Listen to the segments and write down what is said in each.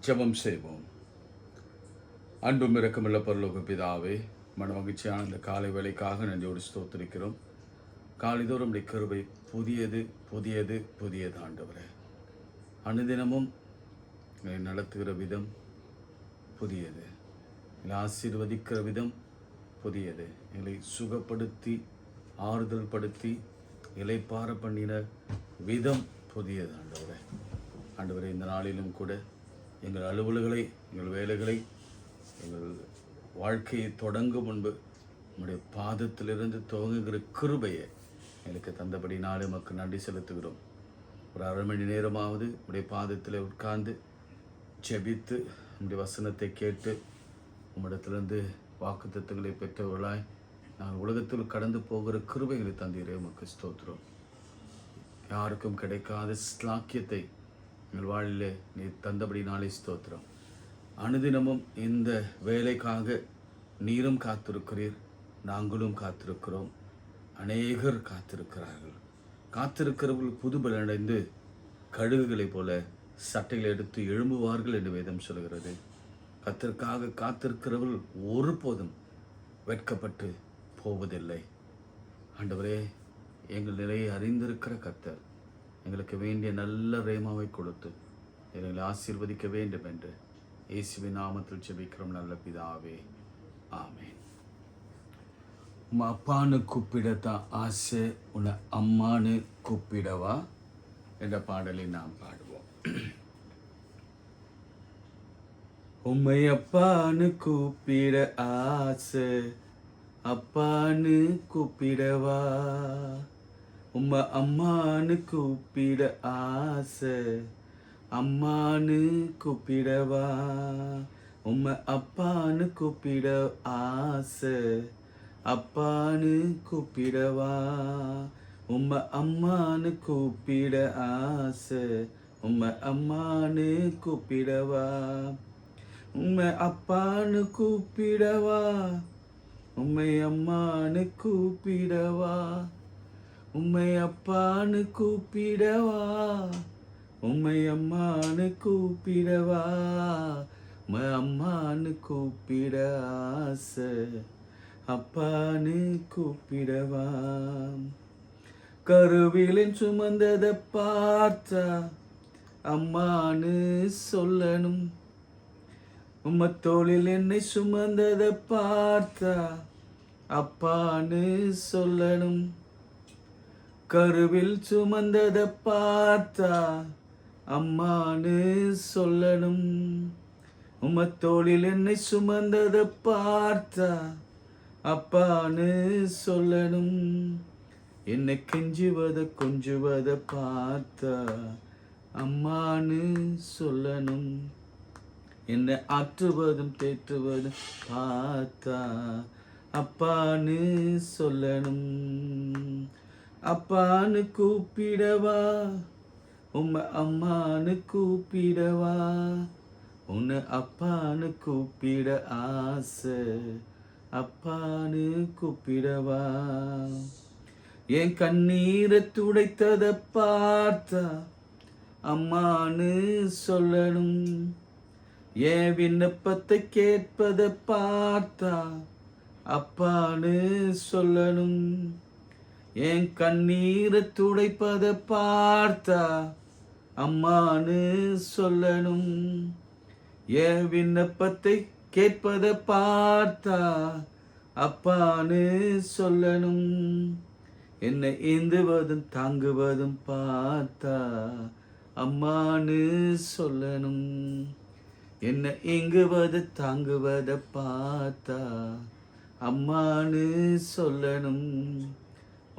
ஜெபம் செய்வோம். அன்பும் இரக்கமுள்ள பரலோக பிதாவே, மனமகிழ்ச்சியான இந்த காலை வேளைக்காக நன்றியோடு ஸ்தோத்திரிக்கிறோம். காலைதோறும் உடைய கிருபை புதியது புதியது புதியது ஆண்டவரே. அனுதினமும் எங்களை நடத்துகிற விதம் புதியது, எங்களை ஆசீர்வதிக்கிற விதம் புதியது, எங்களை சுகப்படுத்தி ஆறுதல் படுத்தி இளைப்பாற பண்ணின விதம் புதியது ஆண்டவரே. ஆண்டவரே, இந்த நாளிலும் கூட எங்கள் அலுவல்களை, எங்கள் வேலைகளை, எங்கள் வாழ்க்கையை தொடங்கும் முன்பு உங்களுடைய பாதத்திலிருந்து துவங்குகிற கிருபையை எங்களுக்கு தந்தபடி நாளை மக்கள் நன்றி செலுத்துகிறோம். ஒரு அரை மணி நேரமாவது உடைய பாதத்தில் உட்கார்ந்து ஜெபித்து உங்களுடைய வசனத்தை கேட்டு உம்மிடத்திலிருந்து வாக்குத்தத்தங்களை பெற்றவர்களாய் நாங்கள் உலகத்தில் கடந்து போகிற கிருபைகளை தந்தீரே உமக்கு ஸ்தோத்திரம். யாருக்கும் கிடைக்காத ஸ்லாக்கியத்தை எங்கள் வாழ்விலே நீ தந்தபடி நாளை ஸ்தோத்திரம். அனுதினமும் இந்த வேலைக்காக நீரும் காத்திருக்கிறீர், நாங்களும் காத்திருக்கிறோம், அநேகர் காத்திருக்கிறார்கள். காத்திருக்கிறவர்கள் புதுபல் அடைந்து கழுகுகளைப் போல சட்டைகளை எடுத்து எழும்புவார்கள் என்று வேதம் சொல்கிறது. கர்த்தருக்காக காத்திருக்கிறவர்கள் ஒருபோதும் வெட்கப்பட்டு போவதில்லை. ஆண்டவரே, எங்கள் நிலையை அறிந்திருக்கிற கர்த்தர் எங்களுக்கு வேண்டிய நல்ல ரேமாவை கொடுத்து எங்களை ஆசீர்வதிக்க வேண்டும் என்று இயேசுவின் நாமத்தில் ஜெபிக்கிறோம் நல்ல பிதாவே, ஆமென். உன் அப்பான்னு கூப்பிடத்தான் ஆசை, உன்னை அம்மானு கூப்பிடவா என்ற பாடலை நாம் பாடுவோம். உம்மை அப்பான்னு கூப்பிட ஆசை, அப்பான்னு கூப்பிடவா, உம்மை அம்மானு கூப்பிட ஆசை, அம்மானு கூப்பிடவா, உம்மை அப்பான்னு கூப்பிட ஆசை, அப்பான்னு கூப்பிடவா, உம்மை அம்மானு கூப்பிட ஆசை, உம்மை அம்மானு கூப்பிடவா, உம்மை அப்பான்னு கூப்பிடவா, உம்மை அம்மானு கூப்பிடவா, உம்மை அப்பான்னு கூப்பிடவா, உம்மை அம்மானு கூப்பிடவா, உம்மை அம்மானு கூப்பிட ஆசை, அப்பான்னு கூப்பிடவா. கருவிலின் சுமந்ததை பார்த்தா அம்மானு சொல்லணும், உம்ம தோளில் என்னை சுமந்ததை பார்த்தா அப்பான்னு சொல்லணும். கருவில் சுமந்ததை பார்த்தா அம்மான்னு சொல்லணும், உம்ம தோளில் என்னை சுமந்ததை பார்த்தா அப்பான்னு சொல்லணும். என்னை கெஞ்சுவதை கொஞ்சுவதை பார்த்தா அம்மான்னு சொல்லணும். என்னை ஆற்றுவதும் தேற்றுவதும் பார்த்தா அப்பான்னு சொல்லணும். அப்பான்னு கூப்பிடவா, உம்மை அம்மான்னு கூப்பிடவா, உன்னை அப்பான்னு கூப்பிட ஆசை, அப்பான்னு கூப்பிடவா. என் கண்ணீரை துடைத்ததை பார்த்தா அம்மான்னு சொல்லணும். என் விண்ணப்பத்தை கேட்பதை பார்த்தா அப்பான்னு சொல்லணும். என் கண்ணீரை துடைப்பதை பார்த்தா அம்மான்னு சொல்லணும். என் விண்ணப்பத்தை கேட்பதை பார்த்தா அப்பான்னு சொல்லணும். என்னை ஏந்துவதும் தாங்குவதும் பார்த்தா அம்மான்னு சொல்லணும். என்னை ஏங்குவது தாங்குவதை பார்த்தா அம்மான்னு சொல்லணும்.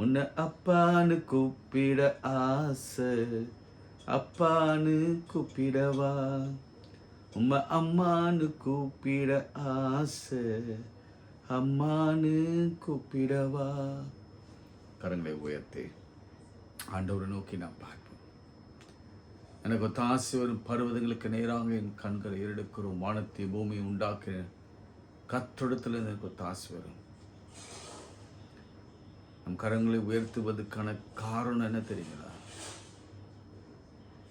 உன்னை அப்பான்னு கூப்பிட ஆசை, அப்பான்னு கூப்பிடவா, உம்மை அம்மான்னு கூப்பிட ஆசை, அம்மான்னு கூப்பிடவா. கரங்களை உயர்த்தி ஆண்டவரை நோக்கி நாம் பார்ப்போம். எனக்கு ஒத்தாசை வரும் பர்வதங்களுக்கு நேராக என் கண்களை ஏறெடுக்கிறோம். வானத்தை பூமியை உண்டாக்கின கத்தொடத்தில் எனக்கு ஒத்தாசை வரும். நம் கரங்களை உயர்த்துவதற்கான காரணம் என்ன தெரியுங்களா?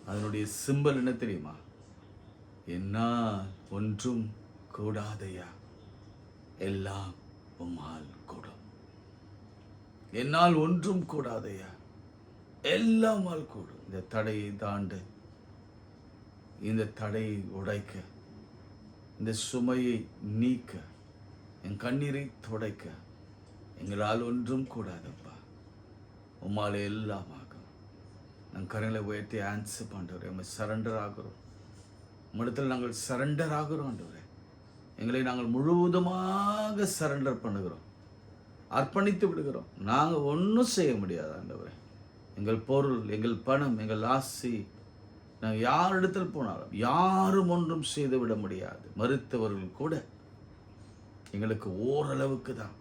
அதனுடைய சிம்பல் என்ன தெரியுமா? என்னால் ஒன்றும் கூடாதையா, எல்லாம் உம்மால் கூடும். என்னால் ஒன்றும் கூடாதையா, எல்லாமால் கூடும். இந்த தடையை தாண்ட, இந்த தடையை உடைக்க, இந்த சுமையை நீக்க, என் கண்ணீரை துடைக்க எங்களால் ஒன்றும் கூடாதப்பா, உம்மால் எல்லாம் ஆகும். நாங்கள் கரங்களை உயர்த்தி ஆன்சர் பண்ணுறோம். நம்ம சரண்டர் ஆகிறோம். உம்மிடத்தில் நாங்கள் சரண்டர் ஆகிறோம் ஆண்டவரே. எங்களை நாங்கள் முழுவதுமாக சரண்டர் பண்ணுகிறோம், அர்ப்பணித்து விடுகிறோம். நாங்கள் ஒன்றும் செய்ய முடியாது ஆண்டவரே. எங்கள் பொருள், எங்கள் பணம், எங்கள் ஆசை, நாங்கள் யாரிடத்தில் போனாலும் யாரும் ஒன்றும் செய்து விட முடியாது. மருத்துவர்கள் கூட எங்களுக்கு ஓரளவுக்கு தான்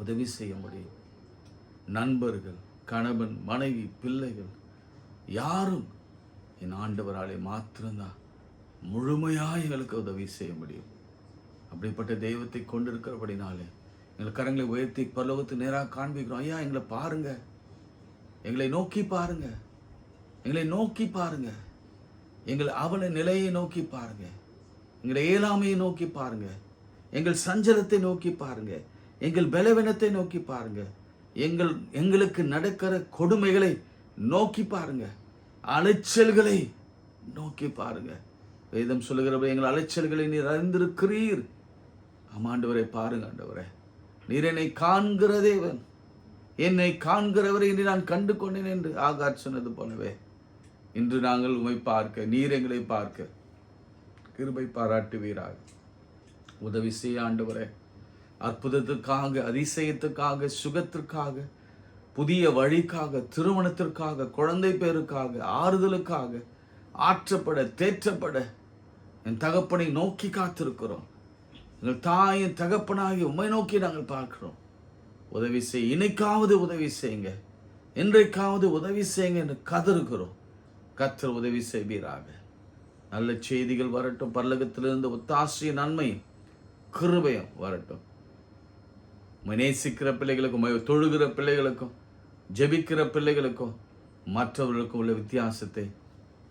உதவி செய்ய முடியும். நண்பர்கள், கணவன், மனைவி, பிள்ளைகள் யாரும் என் ஆண்டவராலே மாத்திரம்தான் முழுமையாக எங்களுக்கு உதவி செய்ய முடியும். அப்படிப்பட்ட தெய்வத்தை கொண்டிருக்கிறபடினாலே எங்கள் கரங்களை உயர்த்தி பரலோகத்துக்கு நேராக காண்பிக்கிறோம். ஐயா, எங்களை பாருங்க, எங்களை நோக்கி பாருங்க, எங்களை நோக்கி பாருங்க, எங்கள் அவல நிலையை நோக்கி பாருங்க, எங்களை இயலாமையை நோக்கி பாருங்க, எங்கள் சஞ்சலத்தை நோக்கி பாருங்க, எங்கள் பலவீனத்தை நோக்கி பாருங்க, எங்களுக்கு நடக்கிற கொடுமைகளை நோக்கி பாருங்க, அலைச்சல்களை நோக்கி பாருங்க. வேதம் சொல்லுகிறவரை எங்கள் அலைச்சல்களை நீர் அறிந்திருக்கிறீர். ஆமாண்டவரை பாருங்க ஆண்டவரே, நீர் என்னை காண்கிற தேவன், என்னை காண்கிறவரை இன்று நான் கண்டு கொண்டேன் என்று ஆகார் சொன்னது போலவே இன்று நாங்கள் உம்மை பார்க்க, நீர் எங்களை பார்க்க கிருபை பாராட்டுவீராக. உதவி செய்ய ஆண்டவரே. அற்புதத்திற்காக, அதிசயத்துக்காக, சுகத்திற்காக, புதிய வழிக்காக, திருமணத்திற்காக, குழந்தை பேருக்காக, ஆறுதலுக்காக, ஆற்றப்பட, தேற்றப்பட என் தகப்பனை நோக்கி காத்திருக்கிறோம். எங்கள் தாயின் தகப்பனாகி உம்மை நோக்கி நாங்கள் பார்க்கிறோம். உதவி செய், இன்னைக்காவது உதவி செய்யுங்க, இன்றைக்காவது உதவி செய்யுங்க என்று கதறுகிறோம். கர்த்தர் உதவி செய்வீராக. நல்ல செய்திகள் வரட்டும். பரலோகத்திலிருந்து ஒத்தாசைய நன்மையும் கிருபையும் வரட்டும். நேசிக்கிற பிள்ளைகளுக்கும், தொழுகிற பிள்ளைகளுக்கும், ஜெபிக்கிற பிள்ளைகளுக்கும், மற்றவர்களுக்கும் உள்ள வித்தியாசத்தை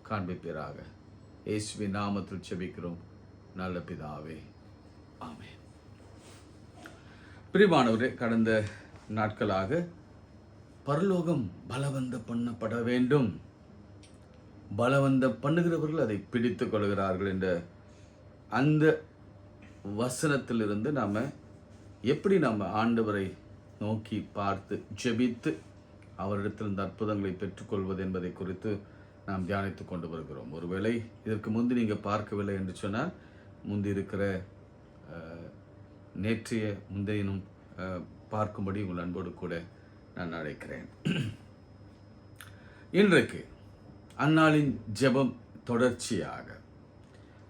காண்பிப்பீராக. இயேசுவின் நாமத்தில் ஜெபிக்கிறோம் நல்ல பிதாவே, ஆமென். பிரியமானவரே, கடந்த நாட்களாக பரலோகம் பலவந்த பண்ணப்பட வேண்டும், பலவந்த பண்ணுகிறவர்கள் அதை பிடித்துக் கொள்கிறார்கள் என்ற அந்த வசனத்திலிருந்து நாம் எப்படி நம்ம ஆண்டவரை நோக்கி பார்த்து ஜெபித்து அவரிடத்தில் இந்த அற்புதங்களை பெற்றுக்கொள்வது என்பதை குறித்து நாம் தியானித்து கொண்டு வருகிறோம். ஒருவேளை இதற்கு முந்தி நீங்கள் பார்க்கவில்லை என்று சொன்னால், முந்தி இருக்கிற நேற்றைய முந்தையினும் பார்க்கும்படி உங்கள் அன்போடு கூட நான் அழைக்கிறேன். இன்றைக்கு அந்நாளின் ஜெபம் தொடர்ச்சியாக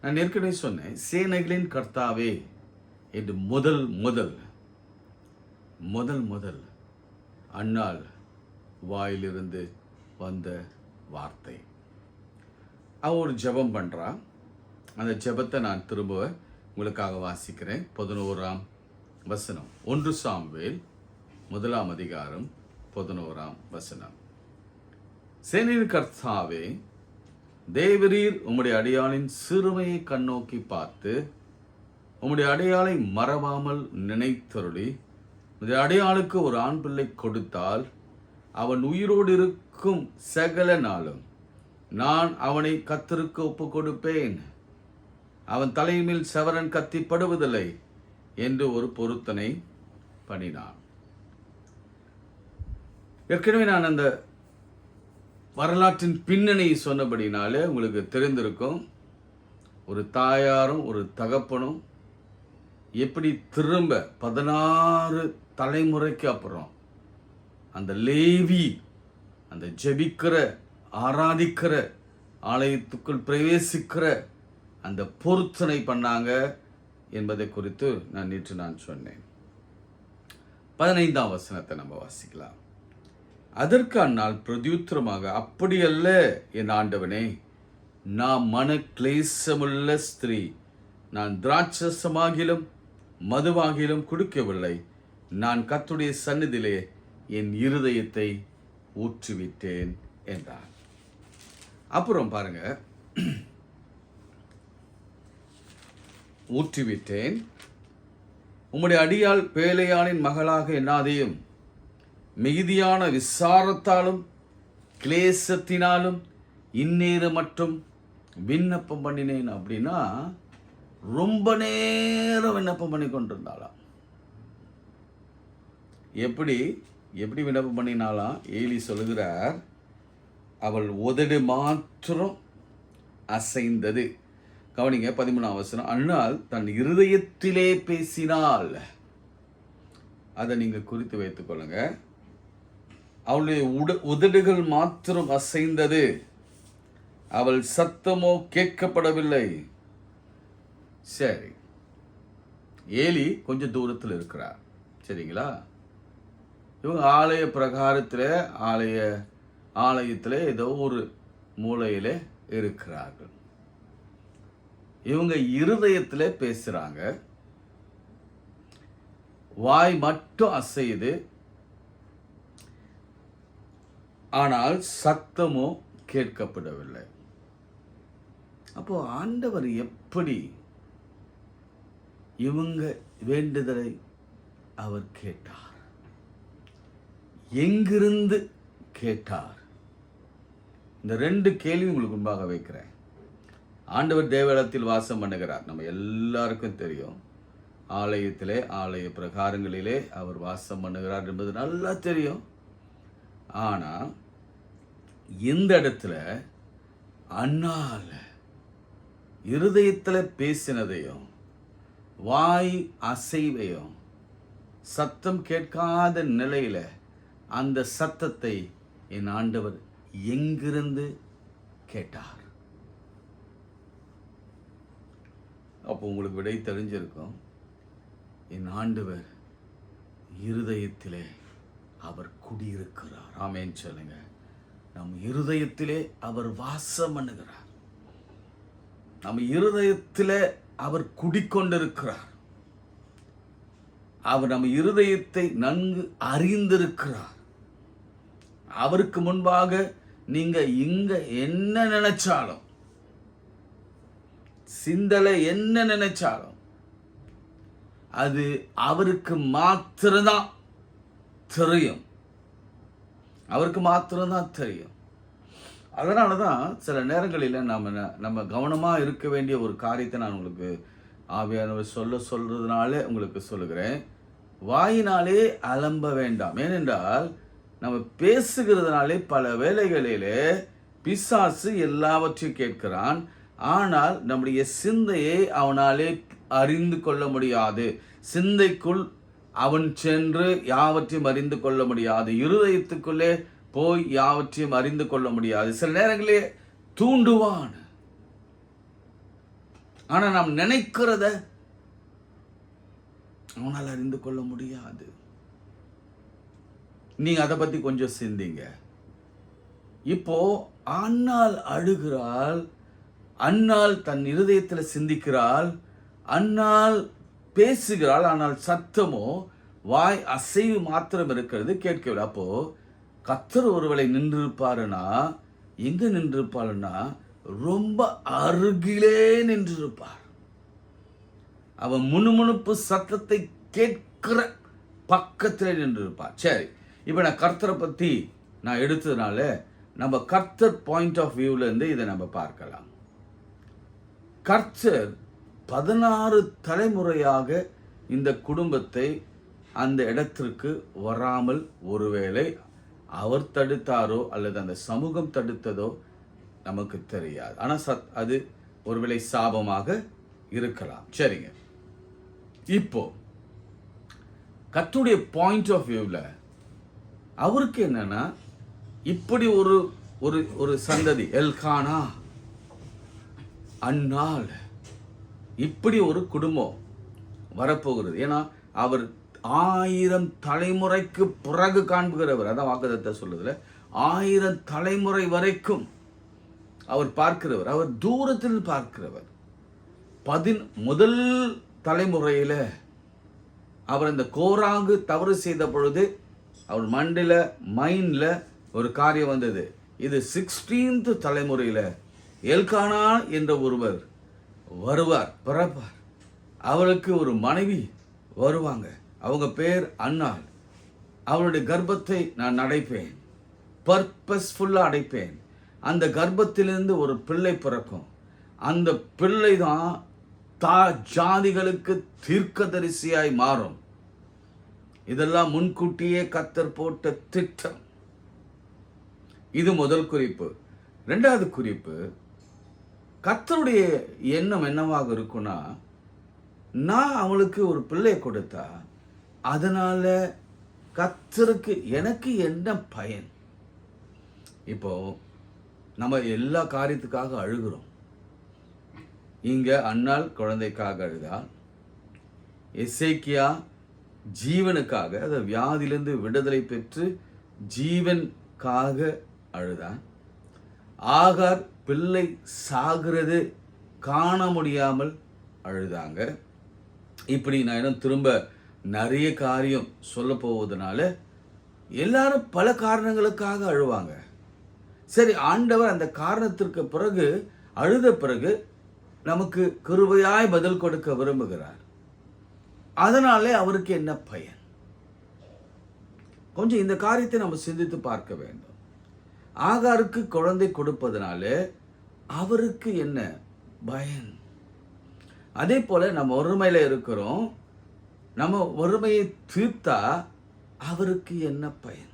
நான் ஏற்கனவே சொன்னேன், சேனைகளின் கர்த்தாவே என்று முதல் அன்னாள் வாயிலிருந்து வந்த வார்த்தை. அவ ஒரு ஜெபம் பண்ணுறா. அந்த ஜெபத்தை நான் திரும்ப உங்களுக்காக வாசிக்கிறேன். 11ஆம் வசனம், 1 சாமுவேல் 1ஆம் அதிகாரம் 11ஆம் வசனம். சேனையின் கர்த்தாவே, தேவரீர் உம்முடைய அடியாளின் சிறுமையை கண்ணோக்கி பார்த்து உம்முடைய அடையாளை மறவாமல் நினைத்தருளி உம்முடைய அடையாளுக்கு ஒரு ஆண் பிள்ளை கொடுத்தால் அவன் உயிரோடு இருக்கும் சகல நாளும் நான் அவனை கர்த்தருக்கு ஒப்பு கொடுப்பேன். அவன் தலைமேல் செவரன் கத்திப்படுவதில்லை என்று ஒரு பொருத்தனை பண்ணினான். ஏற்கனவே நான் அந்த வரலாற்றின் பின்னணியை சொன்னபடினாலே உங்களுக்கு தெரிந்திருக்கும். ஒரு தாயாரும் ஒரு தகப்பனும் எப்படி திரும்ப 16 தலைமுறைக்கு அப்புறம் அந்த லேவி அந்த ஜெபிக்கிற, ஆராதிக்கிற, ஆலயத்துக்குள் பிரவேசிக்கிற அந்த பொருத்தனை பண்ணாங்க என்பதை குறித்து நேற்று நான் சொன்னேன். 15ஆம் வசனத்தை நம்ம வாசிக்கலாம். அதற்கு அந்நாள் பிரதியுத்தரமாக, அப்படியல்ல என் ஆண்டவனே, நான் மன கிளேசமுள்ள ஸ்திரீ, நான் திராட்சசமாகிலும் மதுவாகிலும் குடிக்கவில்லை, நான் கர்த்தருடைய சந்நிதியிலே என் இருதயத்தை ஊற்றிவிட்டேன் என்றார். அப்புறம் பாருங்க, ஊற்றிவிட்டேன். உம்முடைய அடியாள் பேலையானின் மகளாக எண்ணாதையும், மிகுதியான விசாரத்தாலும் கிளேசத்தினாலும் இந்நேரம் மட்டும் விண்ணப்பம் பண்ணினேன். அப்படின்னா ரொம்ப நேரம் விண்ணப்பம் பண்ணி கொண்டிருந்தாளாம். எப்படி விண்ணப்பம் பண்ணினாலாம்? ஏலி சொல்லுகிறார், அவள் உதடு மாத்திரம் அசைந்தது. கவனிங்க 13ஆம் வசனம். அண்ணால் தன் இருதயத்திலே பேசினாள். அதை நீங்க குறித்து வைத்துக் கொள்ளுங்க. அவளுடைய உதடுகள் மாத்திரம் அசைந்தது, அவள் சத்தமோ கேட்கப்படவில்லை. சரி, ஏலி கொஞ்சம் தூரத்தில் இருக்கிறார், சரிங்களா? இவங்க ஆலய பிரகாரத்தில் ஆலயத்தில் ஏதோ ஒரு மூலையில் இருக்கிறார்கள். இவங்க இருதயத்தில் பேசுறாங்க, வாய் மட்டும் அசையுது, ஆனால் சத்தமோ கேட்கப்படவில்லை. அப்போ ஆண்டவர் எப்படி இவங்க வேண்டுதலை அவர் கேட்டார்? எங்கிருந்து கேட்டார்? இந்த 2 கேள்வி உங்களுக்கு முன்பாக வைக்கிறேன். ஆண்டவர் தேவாலயத்தில் வாசம் பண்ணுகிறார், நம்ம எல்லாருக்கும் தெரியும். ஆலயத்திலே, ஆலய பிரகாரங்களிலே அவர் வாசம் பண்ணுகிறார் என்பது நல்லா தெரியும். ஆனால் இந்த இடத்துல அண்ணால் இருதயத்தில் பேசினதையும் வாய் அசைவையும் சத்தம் கேட்காத நிலையில் அந்த சத்தத்தை என் ஆண்டவர் எங்கிருந்து கேட்டார்? அப்போ உங்களுக்கு விடை தெரிஞ்சிருக்கும். என் ஆண்டவர் இருதயத்திலே அவர் குடியிருக்கிறார். ஆமென் சொல்லுங்க. நம் இருதயத்திலே அவர் வாசம் பண்ணுகிறார். நம் இருதயத்திலே அவர் குடிக்கொண்டிருக்கிறார். அவர் நம் இருதயத்தை நன்கு அறிந்திருக்கிறார். அவருக்கு முன்பாக நீங்க இங்க என்ன நினைச்சாலும், சிந்தலை என்ன நினைச்சாலும், அது அவருக்கு மாத்திரம்தான் தெரியும். அவருக்கு மாத்திரம்தான் தெரியும். அதனால தான் சில நேரங்களில் நம்ம கவனமாக இருக்க வேண்டிய ஒரு காரியத்தை நான் உங்களுக்கு ஆவியானவர் சொல்றதுனால உங்களுக்கு சொல்லுகிறேன். வாயினாலே அலம்ப வேண்டாம். ஏனென்றால் நம்ம பேசுகிறதுனாலே பல வேளைகளிலே பிசாசு எல்லாவற்றையும் கேட்கிறான். ஆனால் நம்முடைய சிந்தையை அவனாலே அறிந்து கொள்ள முடியாது. சிந்தைக்குள் அவன் சென்று யாவற்றையும் அறிந்து கொள்ள முடியாது. இருதயத்துக்குள்ளே போய் யாவற்றையும் அறிந்து கொள்ள முடியாது. சில நேரங்களே தூண்டுவான். ஆனா நாம் நினைக்கிறத அவனால் அறிந்து கொள்ள முடியாது. நீங்க அதை பத்தி கொஞ்சம் சிந்திங்க. இப்போ அன்னாள் அழுகிறாள், அன்னாள் தன் இருதயத்தில் சிந்திக்கிறாள், அன்னாள் பேசுகிறாள், ஆனால் சத்தமோ வாய் அசைவு மாத்திரம் இருக்கிறது, கேட்கவில்லை. அப்போ கர்த்தர் ஒருவேளை நின்றிருப்பாருன்னா எங்க நின்றிருப்பாருன்னா ரொம்ப அருகிலே நின்றிருப்பார். அவன் முணுமுணுப்பு சத்தத்தை கேட்கிற பக்கத்தில் நின்றிருப்பார். சரி, இப்போ நான் கர்த்தரை பற்றி நான் எடுத்ததுனால நம்ம கர்த்தர் பாயிண்ட் ஆஃப் வியூல இருந்து இதை நம்ம பார்க்கலாம். கர்த்தர் 16 தலைமுறையாக இந்த குடும்பத்தை அந்த இடத்திற்கு வராமல், ஒருவேளை அவர் தடுத்தாரோ அல்லது அந்த சமூகம் தடுத்ததோ நமக்கு தெரியாது. ஆனால் அது ஒருவேளை சாபமாக இருக்கலாம். சரிங்க, இப்போ கர்த்தருடைய பாயிண்ட் ஆஃப் வியூவில் அவருக்கு என்னன்னா, இப்படி ஒரு சந்ததி எல்கானா, அன்னாள், இப்படி ஒரு குடும்பம் வரப்போகிறது. ஏன்னா அவர் 1000 தலைமுறைக்கு பிறகு காண்புகிறவர். அதான் வாக்குத்தத்தத்தை சொல்லுதுல, 1000 தலைமுறை வரைக்கும் அவர் பார்க்கிறவர். அவர் தூரத்தில் பார்க்கிறவர். முதல் தலைமுறையில அவர் அந்த கோராங்கு தவறு செய்த பொழுது அவர் மைண்ட்ல ஒரு காரியம் வந்தது. இது 16th தலைமுறையில எல்கானா என்ற ஒருவர் வருவார், பிறப்பார். அவளுக்கு ஒரு மனைவி வருவாங்க. அவங்க பேர் அன்னாள். அவளுடைய கர்ப்பத்தை நான் அடைப்பேன், பர்பஸ்ஃபுல்லாக அடைப்பேன். அந்த கர்ப்பத்திலிருந்து ஒரு பிள்ளை பிறக்கும். அந்த பிள்ளை தான் ஜாதிகளுக்கு தீர்க்கதரிசியாய் மாறும். இதெல்லாம் முன்கூட்டியே கர்த்தர் போட்ட திட்டம். இது முதல் குறிப்பு. இரண்டாவது குறிப்பு, கர்த்தருடைய எண்ணம் என்னவாக இருக்குன்னா, நான் அவளுக்கு ஒரு பிள்ளை கொடுத்தா அதனால கர்த்தருக்கு எனக்கு என்ன பயன்? இப்போ நம்ம எல்லா காரியத்துக்காக அழுகிறோம். இங்க அன்னாள் குழந்தைக்காக அழுதாள். எசேக்கியா ஜீவனுக்காக, அந்த வியாதியிலிருந்து விடுதலை பெற்று ஜீவனுக்காக அழுதான். ஆகார் பிள்ளை சாகிறது காண முடியாமல் அழுதாங்க. இப்படி நான் இன்னும் திரும்ப நிறைய காரியம் சொல்ல போவதனால எல்லாரும் பல காரணங்களுக்காக அழுவாங்க. சரி, ஆண்டவர் அந்த காரணத்திற்கு பிறகு அழுத பிறகு நமக்கு கிருபையாய் பதில் கொடுக்க விரும்புகிறார். அதனாலே அவருக்கு என்ன பயன்? கொஞ்சம் இந்த காரியத்தை நம்ம சிந்தித்து பார்க்க வேண்டும். ஆகாருக்கு குழந்தை கொடுப்பதனால அவருக்கு என்ன பயன்? அதே போல நம்ம வறுமையில இருக்கிறோம். நம்ம வறுமையை தீர்த்தா அவருக்கு என்ன பயன்?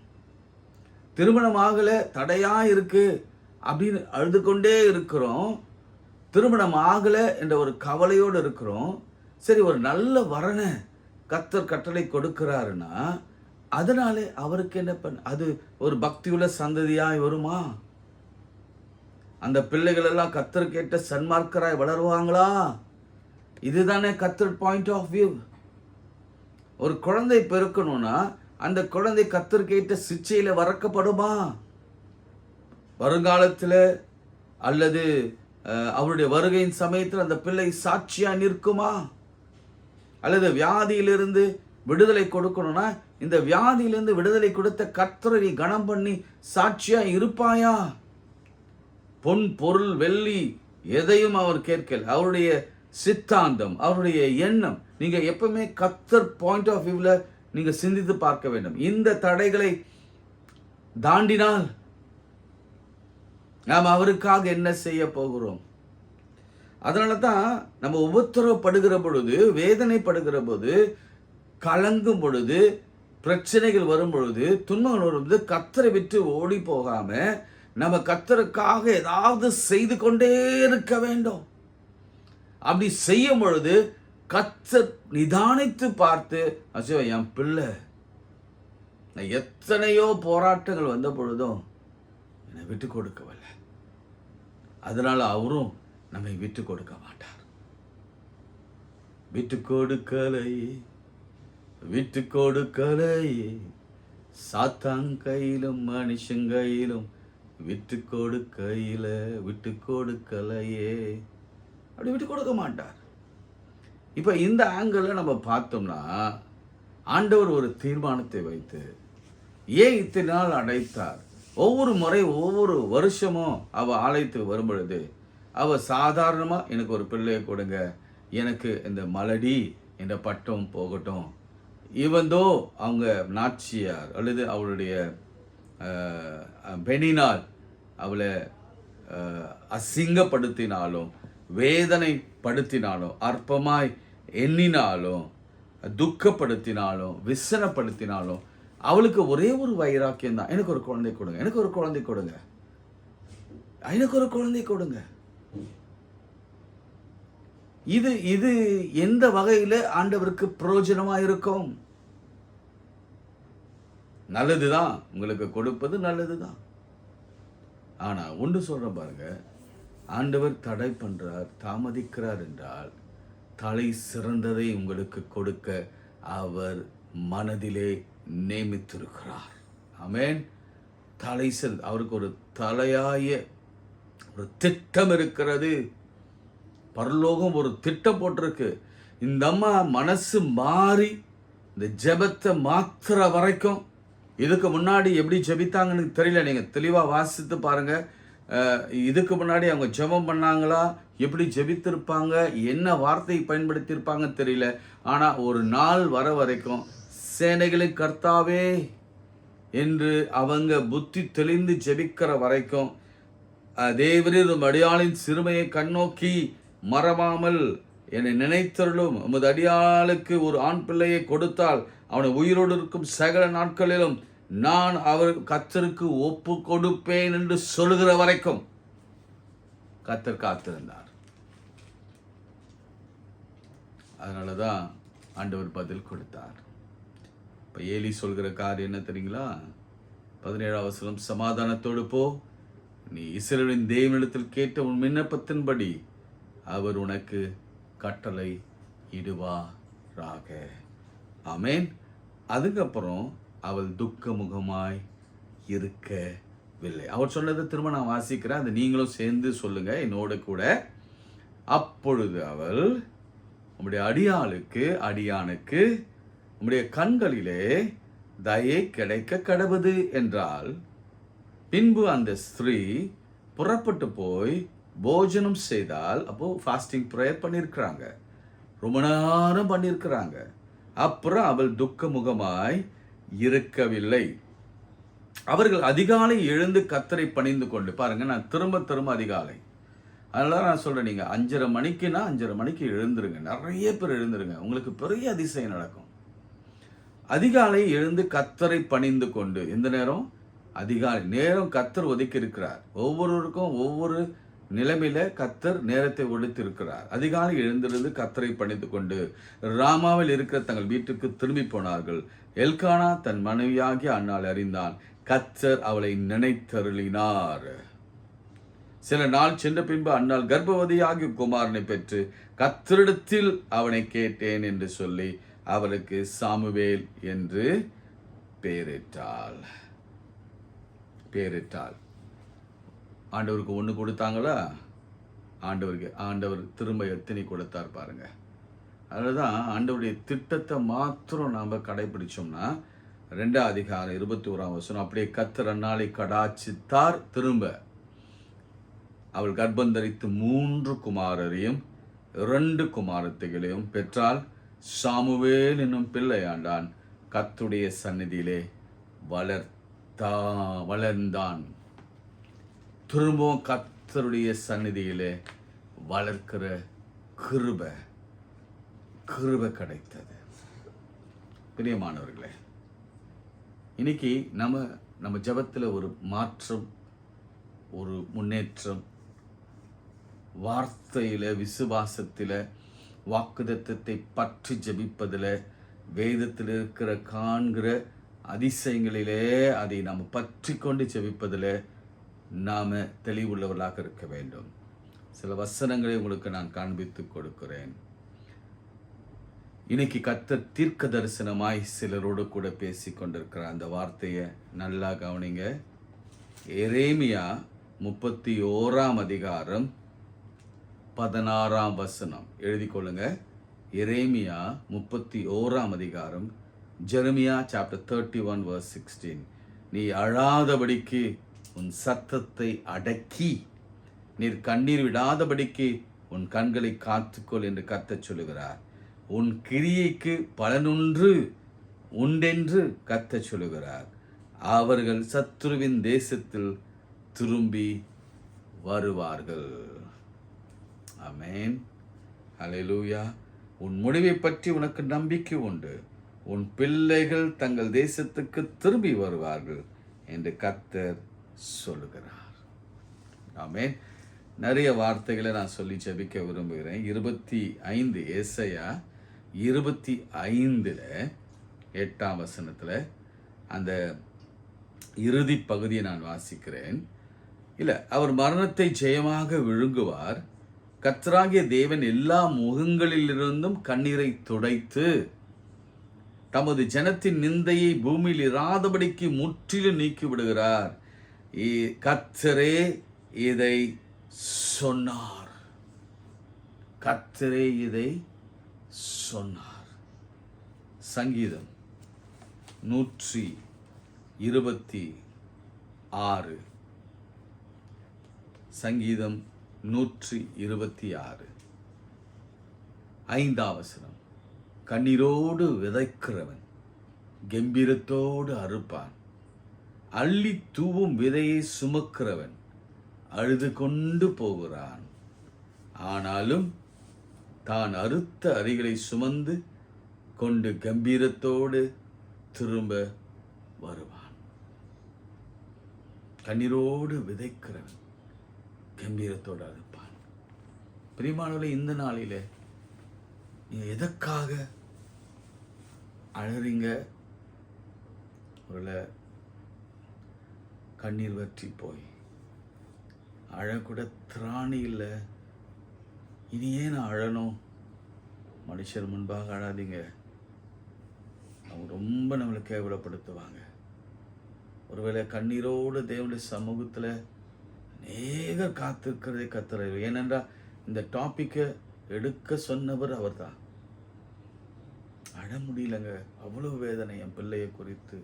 திருமணமாகல தடையா இருக்கு அப்படின்னு அழுது கொண்டே இருக்கிறோம். திருமணம் ஆகல என்ற ஒரு கவலையோடு இருக்கிறோம். சரி, ஒரு நல்ல வரனை கர்த்தர் கட்டளை கொடுக்கிறாருன்னா அதனாலே அவருக்கு என்ன பண்ண? அது ஒரு பக்தியுள்ள சந்ததியாய் வருமா? அந்த பிள்ளைகள் எல்லாம் கர்த்தர் கேட்ட சன்மார்க்கராய் வளருவாங்களா? இதுதானே கர்த்தர் பாயிண்ட் ஆஃப் வியூ. ஒரு குழந்தை பிறக்கணும்னா அந்த குழந்தை கர்த்தர் கேட்ட சிச்சையில வளர்க்கப்படுமா? வருங்காலத்தில் அல்லது அவருடைய வருகையின் சமயத்தில் அந்த பிள்ளை சாட்சியா நிற்குமா? அல்லது வியாதியிலிருந்து விடுதலை கொடுக்கணும்னா இந்த வியாதியிலிருந்து விடுதலை கொடுத்த கர்த்தரை நீ கனம் பண்ணி சாட்சியா இருப்பாயா? பொன் பொருள் வெள்ளி எதையும் அவர் கேட்கல. அவருடைய சித்தாந்தம், அவருடைய எண்ணம், நீங்க எப்பவுமே கர்த்தர் பாயிண்ட் ஆஃப் வியூல நீங்க சிந்தித்து பார்க்க வேண்டும். இந்த தடைகளை தாண்டினால் நாம் அவருக்காக என்ன செய்ய போகிறோம்? அதனால தான் நம்ம உபத்திரவப்படுகிற பொழுது, வேதனைப்படுகிற போது, கலங்கும் பொழுது, பிரச்சனைகள் வரும் பொழுது, துன்பங்கள் வரும் பொழுது கர்த்தரை விட்டு ஓடி போகாம நம்ம கர்த்தருக்காக ஏதாவது செய்து கொண்டே இருக்க வேண்டும். அப்படி செய்யும் பொழுது கர்த்தர் நிதானித்து பார்த்து, அச்சோ என் பிள்ளை எத்தனையோ போராட்டங்கள் வந்த பொழுதும் என்னை விட்டு கொடுக்கவில்லை, அதனால அவரும் நம்மை விட்டு கொடுக்க மாட்டார். விட்டு கொடுக்கலை, விட்டு கொடுக்கலை, சாத்தான் கையிலும் மனுஷன் கையிலும் விட்டு கொடுக்கையில விட்டு கொடுக்கலையே, அப்படி விட்டு கொடுக்க மாட்டார். இப்போ இந்த ஆங்கிளில் நம்ம பார்த்தோம்னா ஆண்டவர் ஒரு தீர்மானத்தை வைத்து ஏன் இத்தனை நாள் அடைத்தார்? ஒவ்வொரு முறை ஒவ்வொரு வருஷமும் அவள் ஆலயத்துக்கு வரும் பொழுது அவள் சாதாரணமாக எனக்கு ஒரு பிள்ளையை கொடுங்க, எனக்கு இந்த மலடி என்ற பட்டம் போகட்டும், இவந்தோ அவங்க நாச்சியார் அல்லது அவளுடைய பெணினால் அவளை அசிங்கப்படுத்தினாலும் வேதனைப்படுத்தினாலும் அற்பமாய் எண்ணினாலும் துக்கப்படுத்தினாலும் விசனப்படுத்தினாலும் அவளுக்கு ஒரே ஒரு வைராக்கியம் தான், எனக்கு ஒரு குழந்தை கொடுங்க, எனக்கு ஒரு குழந்தை கொடுங்க, எனக்கு ஒரு குழந்தை கொடுங்க. இது இது எந்த வகையில் ஆண்டவருக்கு பிரயோஜனமா இருக்கும்? நல்லதுதான், உங்களுக்கு கொடுப்பது நல்லதுதான். ஆனா ஒன்று சொல்றேன் பாருங்க, ஆண்டவர் தடை பண்றார், தாமதிக்கிறார் என்றால் தலை சிறந்ததை உங்களுக்கு கொடுக்க அவர் மனதிலே நியமித்திருக்கிறார். ஆமென். தலை சிறந்த, அவருக்கு ஒரு தலையாய ஒரு திட்டம் இருக்கிறது. பரலோகம் ஒரு திட்டம் போட்டிருக்கு. இந்த அம்மா மனசு மாறி இந்த ஜெபத்தை மாத்திர வரைக்கும், இதுக்கு முன்னாடி எப்படி ஜெபித்தாங்கன்னு தெரியல, நீங்க தெளிவா வாசித்து பாருங்க. இதுக்கு முன்னாடி அவங்க ஜெபம் பண்ணாங்களா, எப்படி ஜெபித்திருப்பாங்க, என்ன வார்த்தை பயன்படுத்தியிருப்பாங்க தெரியல. ஆனால் ஒரு நாள் வர வரைக்கும் சேனைகளின் கர்த்தாவே என்று அவங்க புத்தி தெளிந்து ஜெபிக்கிற வரைக்கும், தேவரீர் அடியாளின் சிறுமையை கண்ணோக்கி மறவாமல் என்னை நினைத்தருளும், உமது அடியாளுக்கு ஒரு ஆண் பிள்ளையை கொடுத்தால் அவனை உயிரோடு இருக்கும் சகல நாட்களிலும் நான் அவர் கர்த்தருக்கு ஒப்பு கொடுப்பேன் என்று சொல்லுகிற வரைக்கும் கர்த்தர் காத்திருந்தார். அதனாலதான் ஆண்டவர் பதில் கொடுத்தார். இப்ப ஏலி சொல்கிற காரியம் என்ன தெரியுங்களா? 17ஆம் வசனம், சமாதானத்தோடு போ, நீ இஸ்ரவேலின் தேவனிடத்தில் கேட்ட உன் விண்ணப்பத்தின்படி அவர் உனக்கு கட்டளை இடுவாராக. ஆமேன். அதுக்கப்புறம் அவள் துக்கமுகமாய் இருக்கவில்லை. அவர் சொன்னதை திரும்ப நான் வாசிக்கிறேன், அதை நீங்களும் சேர்ந்து சொல்லுங்க என்னோட கூட. அப்பொழுது அவள், உம்முடைய அடியானுக்கு உம்முடைய கண்களிலே தயை கிடைக்க கடவுது என்றால், பின்பு அந்த ஸ்திரீ புறப்பட்டு போய் போஜனம் செய்தால், அப்போ ஃபாஸ்டிங் ப்ரேயர் பண்ணியிருக்கிறாங்க, ரொம்ப நேரம் பண்ணியிருக்கிறாங்க. அப்புறம் அவள் துக்கமுகமாய் இருக்கவில்லை. அவர்கள் அதிகாலை எழுந்து கர்த்தரை பணிந்து கொண்டு, பாருங்க நான் திரும்ப அதிகாலை, அதனால நான் சொல்றேன், நீங்க 5:30 மணிக்குன்னா 5:30 மணிக்கு எழுந்துருங்க. நிறைய பேர் எழுந்துருங்க, உங்களுக்கு பெரிய அதிசயம் நடக்கும். அதிகாலை எழுந்து கர்த்தரை பணிந்து கொண்டு, எந்த நேரம்? அதிகாலை நேரம் கர்த்தர் ஒதுக்கி இருக்கிறார். ஒவ்வொருவருக்கும் ஒவ்வொரு நிலைமையில கர்த்தர் நேரத்தை ஒதுக்கி இருக்கிறார். அதிகாலை எழுந்திருந்து கர்த்தரை பணிந்து கொண்டு ராமாவில் இருக்கிற தங்கள் வீட்டுக்கு திரும்பி போனார்கள். எல்கானா தன் மனைவியாகிய அன்னாள் அறிந்தான், கர்த்தர் அவளை நினைத்தருளினார். சில நாள் சென்ற பின்பு அன்னாள் கர்ப்பவதியாகிய குமாரனை பெற்று கர்த்தரிடத்தில் அவனை கேட்டேன் என்று சொல்லி அவருக்கு சாமுவேல் என்று பெயரிட்டாள். ஆண்டவருக்கு ஒன்று கொடுத்தாங்களா? ஆண்டவர் திரும்ப எத்தனை கொடுத்தார் பாருங்க. அதுதான் ஆண்டவருடைய திட்டத்தை மாத்திரம் நாம் கடைபிடிச்சோம்னா, 2ஆம் அதிகாரம் 21ஆம் வசனம், அப்படியே கர்த்தர் அன்னாளை கடாட்சித்தார். திரும்ப அவள் கர்ப்பம் தரித்து 3 குமாரரையும் 2 குமாரத்திகளையும் பெற்றால் சாமுவேல் என்னும் பிள்ளையாண்டான். கர்த்தருடைய சந்நிதியிலே வளர்ந்தான். திரும்பவும் கர்த்தருடைய சந்நிதியிலே வளர்க்கிற கிருபை கிடைத்தது. பிரியமானவர்களே, இன்னைக்கு நம்ம ஜெபத்தில் ஒரு மாற்றம், ஒரு முன்னேற்றம், வார்த்தையில, விசுவாசத்தில், வாக்குத்தத்தத்தை பற்றி ஜெபிப்பதில், வேதத்தில் இருக்கிற காண்கிற அதிசயங்களிலே அதை நாம் பற்றி கொண்டு ஜெபிப்பதில் நாம் தெளிவுள்ளவர்களாக இருக்க வேண்டும். சில வசனங்களை உங்களுக்கு நான் காண்பித்து கொடுக்கிறேன். இன்னைக்கு கர்த்தர் தீர்க்க தரிசனமாய் சிலரோடு கூட பேசி கொண்டிருக்கிற அந்த வார்த்தையை நல்லா கவனிங்க. எரேமியா 31ஆம் அதிகாரம் 16ஆம் வசனம் எழுதி கொள்ளுங்க. எரேமியா 31ஆம் அதிகாரம், ஜெரமியா சாப்டர் 31 verse 16. நீ அழாதபடிக்கு உன் சத்தத்தை அடக்கி, நீர் கண்ணீர் விடாதபடிக்கு உன் கண்களை காத்துக்கொள் என்று கர்த்தர் சொல்லுகிறார். உன் கிரியைக்கு பலனொன்று உண்டென்று கர்த்தர் சொல்லுகிறார். அவர்கள் சத்துருவின் தேசத்தில் திரும்பி வருவார்கள். ஆமென். ஹல்லேலூயா. உன் முடிவை பற்றி உனக்கு நம்பிக்கை உண்டு. உன் பிள்ளைகள் தங்கள் தேசத்துக்கு திரும்பி வருவார்கள் என்று கர்த்தர் சொல்லுகிறார். ஆமென். நிறைய வார்த்தைகளை நான் சொல்லி ஜெபிக்க விரும்புகிறேன். 25 ஏசாயா 25 8ஆம் வசனத்தில் அந்த இறுதி பகுதியை நான் வாசிக்கிறேன். இல்லை, அவர் மரணத்தை ஜெயமாக விழுங்குவார். கர்த்தராகிய தேவன் எல்லா முகங்களிலிருந்தும் கண்ணீரை துடைத்து தமது ஜனத்தின் நிந்தையை பூமியில் இராதபடிக்கு முற்றிலும் நீக்கி விடுகிறார். கர்த்தரே இதை சொன்னார். கர்த்தரே இதை சொன்னார். சங்கீதம் 126 சங்கீதம் 126 5ஆம் வசனம். கண்ணீரோடு விதைக்கிறவன் கம்பீரத்தோடு அறுப்பான். அள்ளி தூவும் விதையை சுமக்கிறவன் அழுது கொண்டு போகிறான். ஆனாலும் தான் அறுத்த அரிகளை சுமந்து கொண்டு கம்பீரத்தோடு திரும்ப வருவான். கண்ணீரோடு விதைக்கிறவன் கம்பீரத்தோடு அறுப்பான். பிரியமானவர்களே, இந்த நாளிலே நீங்க எதற்காக அழறீங்க? ஒருவேளை கண்ணீர் வற்றி போய் அழக்கூட திராணி இல்லை. இனி ஏன் நான் அழணும்? மனுஷர் முன்பாக அழாதீங்க. அவங்க ரொம்ப நம்மளை கேவலப்படுத்துவாங்க. ஒருவேளை கண்ணீரோடு தேவனுடைய சமூகத்தில் அநேகர் காத்திருக்கிறதே கத்துறாரு. ஏனென்றால் இந்த டாப்பிக்கை எடுக்க சொன்னவர் அவர் தான். அழ முடியலங்க, அவ்வளோ வேதனை. என் பிள்ளையை குறித்து,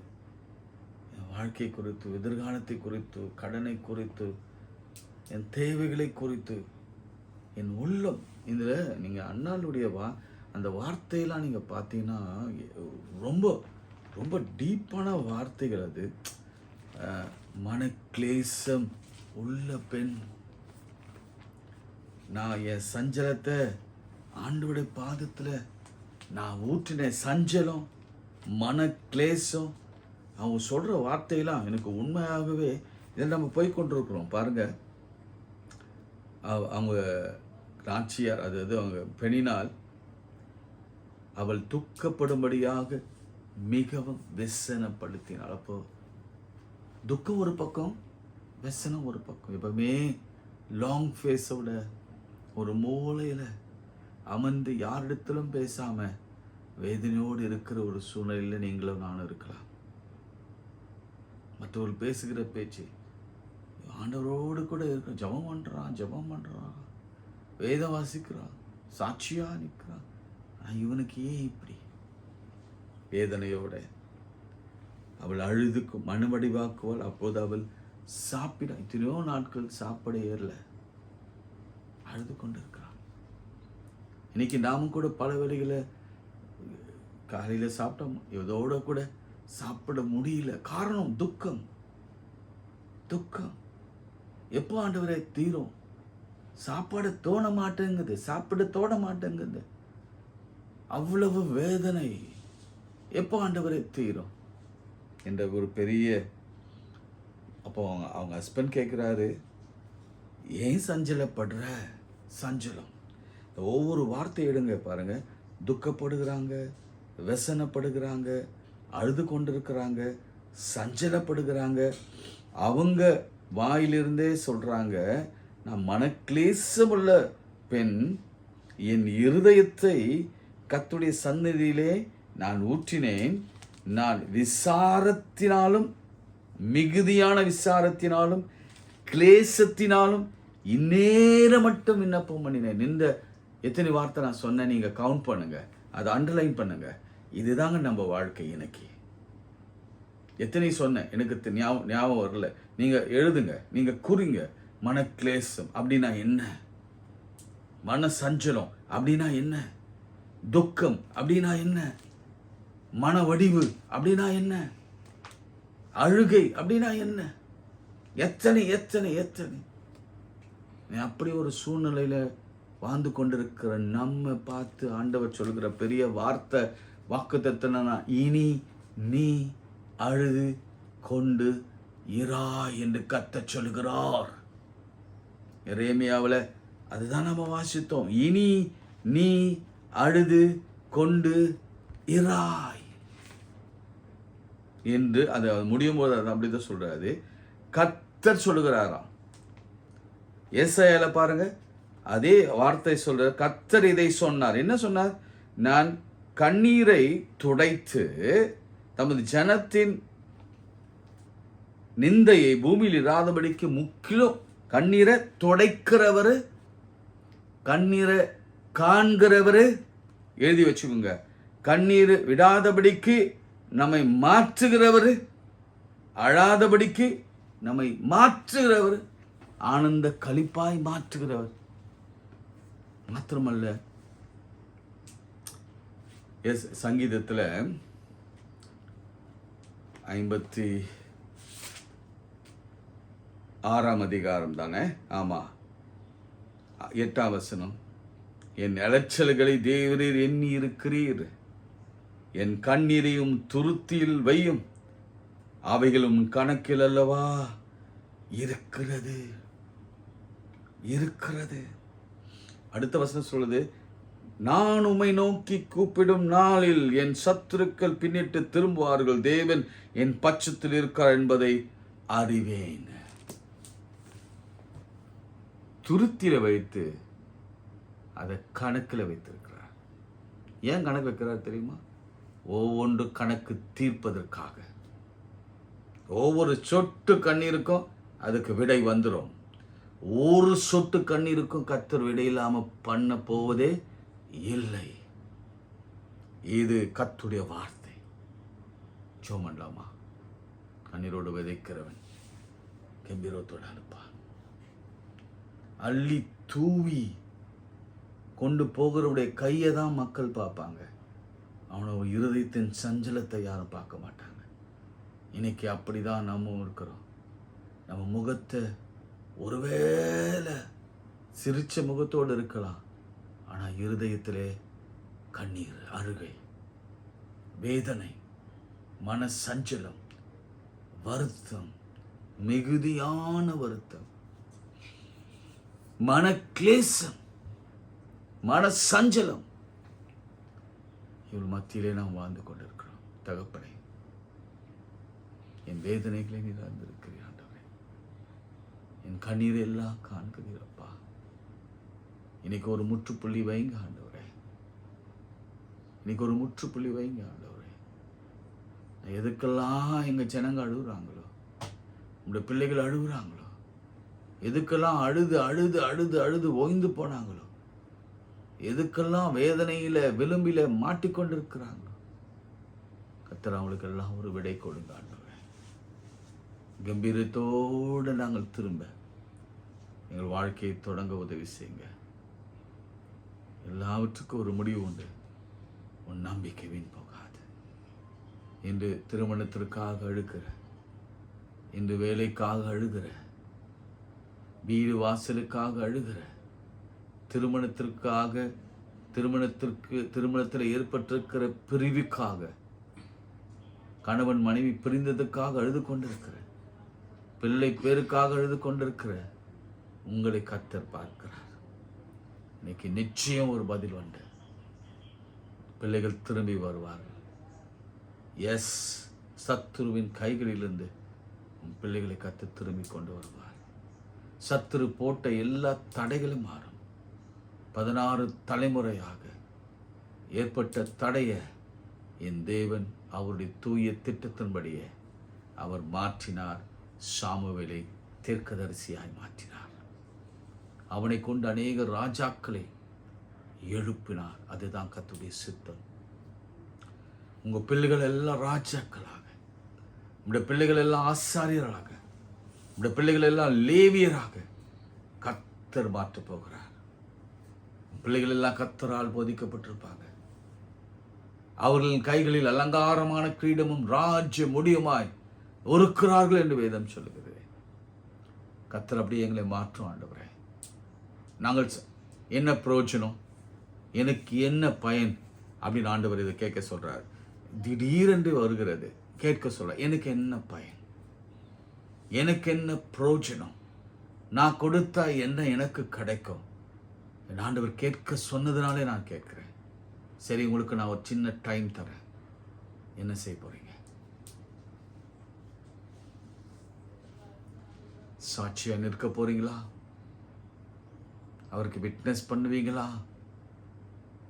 என் வாழ்க்கை குறித்து, எதிர்காலத்தை குறித்து, கடனை குறித்து, என் தேவைகளை குறித்து, என் உள்ளம். இதில் நீங்கள் அண்ணாளுடைய அந்த வார்த்தையெல்லாம் நீங்கள் பார்த்தீங்கன்னா ரொம்ப ரொம்ப டீப்பான வார்த்தைகள். அது மனக்லேசம் உள்ள பெண், நான் என் சஞ்சலத்தை ஆண்டவருடைய பாதத்தில் நான் ஊற்றின சஞ்சலம், மனக்லேசம். அவங்க சொல்கிற வார்த்தையெல்லாம் எனக்கு உண்மையாகவே இதில் நம்ம போய் கொண்டிருக்கிறோம். பாருங்கள், அவங்க நாச்சியார், அதாவது அவங்க பெண்ணினால் அவள் துக்கப்படும்படியாக மிகவும் வெசனப்படுத்தினாள். அப்போ துக்கம் ஒரு பக்கம், வெசனம் ஒரு பக்கம். எப்பவுமே லாங் ஃபேஸோட ஒரு மூலையில் அமர்ந்து யாரிடத்திலும் பேசாமல் வேதனையோடு இருக்கிற ஒரு சூழ்நிலையில் நீங்களும் நானும் இருக்கலாம். மற்றவர்கள் பேசுகிற பேச்சு, ஆண்டவரோடு கூட இருக்க, ஜபம் பண்ணுறான், வேதம் வாசிக்கிறான், சாட்சியாக நிற்கிறான். இவனுக்கு ஏன் இப்படி? வேதனையோட அவள் அழுதுக்கு மனுவடிவாக்குவாள். அப்போது அவள் சாப்பிட எத்தனையோ நாட்கள் சாப்பிட ஏறல, அழுது கொண்டு இருக்கிறான். இன்னைக்கு நாமும் கூட பல வேளைகளை காலையில் சாப்பிட்டோம், இதோட கூட சாப்பிட முடியல. காரணம் துக்கம். எப்போ ஆண்டவரே தீரும்? சாப்பாடு தோண மாட்டேங்குது, சாப்பிட தோண மாட்டேங்குது. அவ்வளவு வேதனை. எப்போ ஆண்டவரே தீரும் என்ற ஒரு பெரிய. அப்போ அவங்க ஹஸ்பண்ட் கேட்குறாரு, ஏன் சஞ்சலப்படுற? சஞ்சலம். ஒவ்வொரு வார்த்தை எடுங்க பாருங்க. துக்கப்படுகிறாங்க, வெசனப்படுகிறாங்க, அழுது கொண்டிருக்கிறாங்க, சஞ்சலப்படுகிறாங்க. அவங்க வாயிலிருந்தே சொல்றாங்க, நான் மனக்லேசமுள்ள பெண், என் இருதயத்தை கர்த்தருடைய சந்நிதியிலே நான் ஊற்றினேன். நான் விசாரத்தினாலும், மிகுதியான விசாரத்தினாலும், கிளேசத்தினாலும் இந்நேரம் மட்டும் விண்ணப்பம் பண்ணினேன். இந்த எத்தனை வார்த்தை நான் சொன்னேன், நீங்கள் கவுண்ட் பண்ணுங்க, அதை அண்டர்லைன் பண்ணுங்க. இதுதாங்க நம்ம வாழ்க்கை. எனக்கு எத்தனை சொன்னேன் எனக்கு ஞாபகம் வரல. நீங்கள் எழுதுங்க, நீங்கள் குறிங்க. மனக்லேசம் அப்படின்னா என்ன? மன சஞ்சலம் அப்படின்னா என்ன? துக்கம் அப்படின்னா என்ன? மன வடிவு அப்படின்னா என்ன? அழுகை அப்படின்னா என்ன? எத்தனை எத்தனை எத்தனை. அப்படி ஒரு சூழ்நிலையில வாழ்ந்து கொண்டிருக்கிற நம்ம பார்த்து ஆண்டவர் சொல்கிற பெரிய வார்த்தை, வாக்குத்தத்தனா, இனி நீ அழுது கொண்டு இரா என்று கர்த்தர் சொல்கிறார். எரேமியாவில் அதுதான் நம்ம வாசித்தோம். இனி நீ அழுது கொண்டு இராய் என்று. அது முடியும் போது அது அப்படிதான் சொல்றாரு. கர்த்தர் சொல்லுகிறாராம். ஏசாயால பாருங்க, அதே வார்த்தை சொல்ற. கர்த்தர் இதை சொன்னார். என்ன சொன்னார்? நான் கண்ணீரை துடைத்து தமது ஜனத்தின் நிந்தையை பூமியில் இராதபடிக்கு முக்கிலும். கண்ணீரை துடைக்கிறவர், கண்ணீரை காண்கிறவர். எழுதி வச்சுக்கோங்க. கண்ணீர் விடாதபடிக்கு நம்மை மாற்றுகிறவர், அழாதபடிக்கு நம்மை மாற்றுகிறவர் ஆனந்த களிப்பாய் மாற்றுகிறவர். மாத்திரமல்ல, சங்கீதத்தில் 56 அதிகாரம் தானே, ஆமா, 8ஆம் வசனம், என் இளைச்சல்களை தேவரீர் எண்ணி இருக்கிறீர், என் கண்ணீரையும் துருத்தியில் வையும், அவைகளும் கணக்கில் அல்லவா இருக்கிறது. அடுத்த வசனம் சொல்லுது, நான் உம்மை நோக்கி கூப்பிடும் நாளில் என் சத்துருக்கள் பின்னிட்டு திரும்புவார்கள், தேவன் என் பட்சத்தில் இருக்கார் என்பதை அறிவேன். துருத்தியில வைத்து அதை கணக்கில் வைத்திருக்கிறார். ஏன் கணக்கு வைக்கிறார் தெரியுமா? ஒவ்வொன்று கணக்கு தீர்ப்பதற்காக. ஒவ்வொரு சொட்டு கண்ணீருக்கும் அதுக்கு விடை வந்துடும். ஒரு சொட்டு கண்ணீருக்கும் கர்த்தர் விடை இல்லாம பண்ண போவதே இல்லை. இது கர்த்தருடைய வார்த்தை. சோமண்டாமா, கண்ணீரோடு விதைக்கிறவன் கம்பீரத்தோடு அனுப்பான். அள்ளி தூவி கொண்டு போகிறவுடைய கையை தான் மக்கள் பார்ப்பாங்க. அவனோட இருதயத்தின் சஞ்சலத்தை யாரும் பார்க்க மாட்டாங்க. இன்னைக்கு அப்படிதான் நம்ம இருக்கிறோம். நம்ம முகத்தை ஒருவேளை சிரிச்ச முகத்தோடு இருக்கலாம், ஆனால் இருதயத்திலே கண்ணீர், அழுகை, வேதனை, மன சஞ்சலம், வருத்தம், மிகுதியான வருத்தம், மன கிளேசம், மன சஞ்சலம், இவள் மத்தியிலே நாம் வாழ்ந்து கொண்டிருக்கிறோம். தகப்பனே, என் வேதனைகளை நீர் அறிந்திருக்கிறீர் ஆண்டவரே. என் கண்ணீரை எல்லாம் காண்கிறீரப்பா. இன்னைக்கு ஒரு முற்றுப்புள்ளி வைங்க ஆண்டவரே. இன்னைக்கு ஒரு முற்றுப்புள்ளி வைங்க ஆண்டவரே. எதுக்கெல்லாம் எங்க ஜனங்க அழுகுறாங்களோ, உங்களுடைய பிள்ளைகள் அழுகுறாங்களோ, எதுக்கெல்லாம் அழுது அழுது அழுது அழுது ஓய்ந்து போனாங்களோ, எதுக்கெல்லாம் வேதனையில விளிம்பில மாட்டிக்கொண்டிருக்கிறாங்களோ, கர்த்தர் அவங்களுக்கு எல்லாம் ஒரு விடை கொடுங்க ஆண்டவரே. கம்பீரத்தோடு நாங்கள் திரும்ப எங்கள் வாழ்க்கையை தொடங்க உதவி செய்யுங்க. எல்லாவற்றுக்கும் ஒரு முடிவு உண்டு. உன் நம்பிக்கை வீண் போகாது. இன்று திருமணத்திற்காக அழுகிற, இன்று வேலைக்காக அழுகிற, வீடு வாசலுக்காக அழுகிற, திருமணத்தில் ஏற்பட்டிருக்கிற பிரிவுக்காக, கணவன் மனைவி பிரிந்ததுக்காக அழுது கொண்டிருக்கிற, பிள்ளை பேருக்காக அழுது கொண்டிருக்கிற உங்களை கர்த்தர் பார்க்கிறார். இன்னைக்கு நிச்சயம் ஒரு பதில் உண்டு. பிள்ளைகள் திரும்பி வருவார்கள். எஸ், சத்துருவின் கைகளிலிருந்து உன் பிள்ளைகளை கர்த்தர் திரும்பி கொண்டு வருவார். சத்துரு போட்ட எல்லா தடைகளும் மாறும். 16 தலைமுறையாக ஏற்பட்ட தடைய என் தேவன் அவருடைய தூய திட்டத்தின்படியே அவர் மாற்றினார். சாமுவேலை தீர்க்கதரிசியாய் மாற்றினார். அவனை கொண்டு அநேக ராஜாக்களை எழுப்பினார். அதுதான் கர்த்தருடைய சித்தம். உங்க பிள்ளைகள் எல்லாம் ராஜாக்களாக, உங்களுடைய பிள்ளைகள் எல்லாம் ஆசாரியர்களாக, உங்களுடைய பிள்ளைகள் எல்லாம் லேவியராக கர்த்தர் மாற்றப் போகிறார். பிள்ளைகள் எல்லாம் கர்த்தரால் போதிக்கப்பட்டிருப்பாங்க. அவர்களின் கைகளில் அலங்காரமான கிரீடமும் ராஜ்ய முடியுமாய் ஒருக்கிறார்கள் என்று வேதம் சொல்லுகிறது. கர்த்தர் அப்படியே எங்களை மாற்றும் ஆண்டவரே. நாங்கள் என்ன பிரயோஜனம், எனக்கு என்ன பயன் அப்படின்னு ஆண்டவர் இதை கேட்க சொல்றார். திடீரென்று வருகிறது கேட்க சொல்ற, எனக்கு என்ன பயன், எனக்கு என்ன பிரயோஜனம், நான் கொடுத்தா என்ன எனக்கு கிடைக்கும், என் ஆண்டவர் கேட்க சொன்னதுனாலே நான் கேட்கிறேன். சரி, உங்களுக்கு நான் ஒரு சின்ன டைம் தரேன். என்ன செய்ய போறீங்க? சாட்சியா நிற்க போறீங்களா? அவருக்கு விட்னஸ் பண்ணுவீங்களா?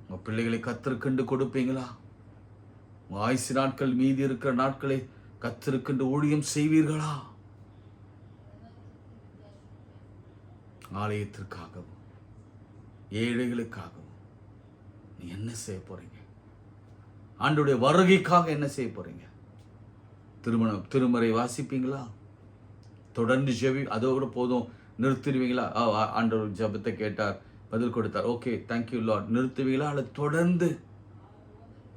உங்க பிள்ளைகளை கர்த்தருக்கென்று கொடுப்பீங்களா? உங்க ஆயுசு நாட்கள் மீதி இருக்கிற நாட்களை கர்த்தருக்கென்று ஊழியம் செய்வீர்களா? ஆலயத்திற்காகவும் ஏழைகளுக்காகவும் நீ என்ன செய்ய போறீங்க? ஆண்டவருடைய வருகைக்காக என்ன செய்ய போறீங்க? திருமறை வாசிப்பீங்களா? தொடர்ந்து ஜெபி. அதோட போதும், நிறுத்திடுவீங்களா? ஆண்டவர் ஜெபத்தை கேட்டார், பதில் கொடுத்தார். Okay, thank you lord. நிறுத்துவீங்களா? அல்லது தொடர்ந்து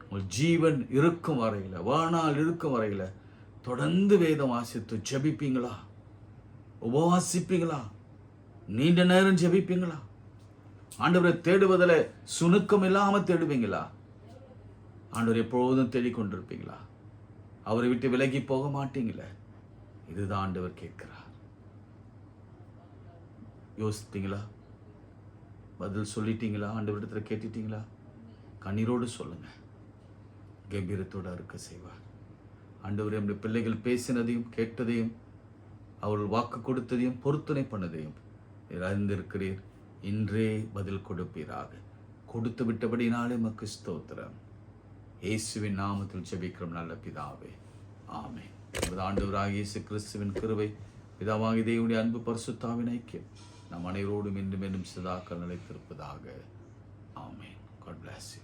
உங்கள் ஜீவன் இருக்கும் வரையில், வாழ்நாள் இருக்கும் வரையில் தொடர்ந்து வேதம் வாசித்து ஜெபிப்பீங்களா? உபவாசிப்பீங்களா? நீண்ட நேரம் ஜெபிப்பீங்களா? ஆண்டவரை தேடுவதில் சுணுக்கம் இல்லாமல் தேடுவீங்களா? ஆண்டவர் எப்பொழுதும் தேடிக்கொண்டிருப்பீங்களா? அவரை விட்டு விலகி போக மாட்டீங்களே? இதுதான் ஆண்டவர் கேட்கிறார். யோசித்தீங்களா? பதில் சொல்லிட்டீங்களா? ஆண்டவரிடத்துல கேட்டுட்டீங்களா? கண்ணீரோடு சொல்லுங்க. கம்பீரத்தோடு அறுக்க செய்வார். ஆண்டவர் நம்முடைய பிள்ளைகள் பேசினதையும் கேட்டதையும் அவர்கள் வாக்கு கொடுத்ததையும் பொருத்தனை பண்ணதையும் நீர் அறிந்திருக்கிறீர். இன்றே பதில் கொடுப்பீராக. கொடுத்து விட்டபடினாலே மக்கு ஸ்தோத்திரம். இயேசுவின் நாமத்தில் ஜெபிக்கிறோம் நல்ல பிதாவே, ஆமென். நமது ஆண்டவராகிய இயேசு கிறிஸ்துவின் கிருபை, பிதாவாகிய தேவனுடைய அன்பு, பரிசுத்தாவின் ஐக்கியம் நம் அனைவரோடும் என்றும் சதாக்கள் நிலைத்திருப்பதாக. ஆமென். God bless you.